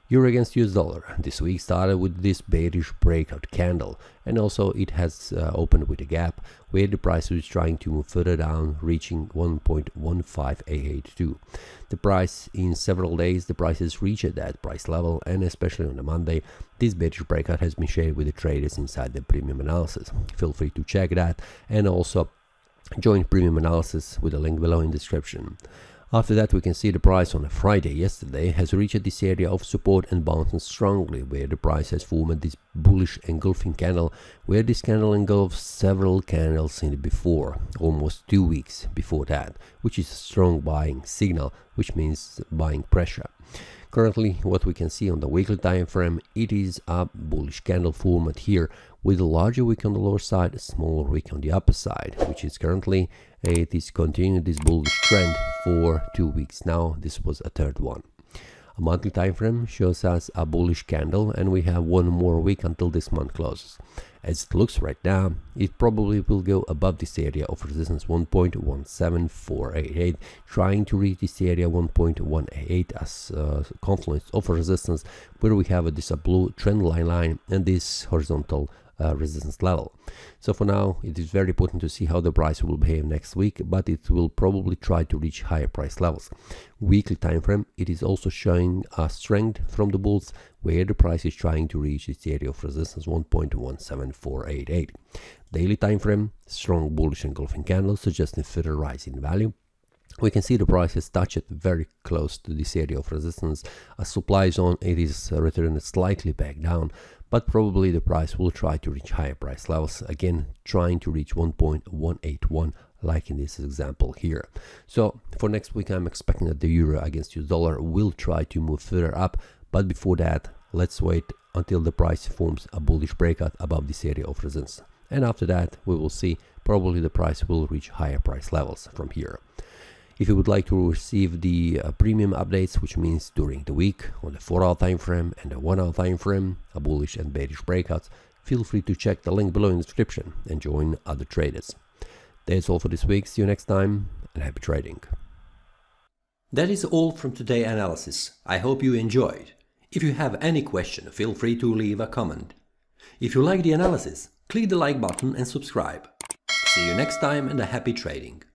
Euro against US dollar this week started with this bearish breakout candle, and also it has opened with a gap where the price was trying to move further down, reaching 1.15882. The price in several days, the price has reached that price level, and especially on a Monday, this bearish breakout has been shared with the traders inside the premium analysis. Feel free to check that and also join premium analysis with a link below in the description. After that, we can see the price on a Friday yesterday has reached this area of support and bouncing strongly, where the price has formed this bullish engulfing candle, where this candle engulfs several candles in the before, almost 2 weeks before that, which is a strong buying signal, which means buying pressure. Currently, what we can see on the weekly time frame, it is a bullish candle format here, with a larger wick on the lower side, a smaller wick on the upper side, which is currently it is continuing this bullish trend for 2 weeks now. This was a third one. A monthly time frame shows us a bullish candle, and we have one more week until this month closes. As it looks right now, it probably will go above this area of resistance 1.17488, trying to reach this area 1.18 as confluence of resistance, where we have this blue trend line and this horizontal resistance level. So for now, it is very important to see how the price will behave next week, but it will probably try to reach higher price levels. Weekly time frame, it is also showing a strength from the bulls, where the price is trying to reach its area of resistance 1.17488. Daily time frame, strong bullish engulfing candle suggesting further rise in value. We can see the price has touched very close to this area of resistance. A supply zone, it is returned slightly back down, but probably the price will try to reach higher price levels, again trying to reach 1.181 like in this example here. So for next week, I'm expecting that the euro against US dollar will try to move further up, but before that, let's wait until the price forms a bullish breakout above this area of resistance, and after that we will see probably the price will reach higher price levels from here. If you would like to receive the premium updates, which means during the week on the 4-hour time frame and the 1-hour time frame, a bullish and bearish breakouts, feel free to check the link below in the description and join other traders. That's all for this week. See you next time, and happy trading. That is all from today's analysis. I hope you enjoyed. If you have any question, feel free to leave a comment. If you like the analysis, click the like button and subscribe. See you next time, and a happy trading.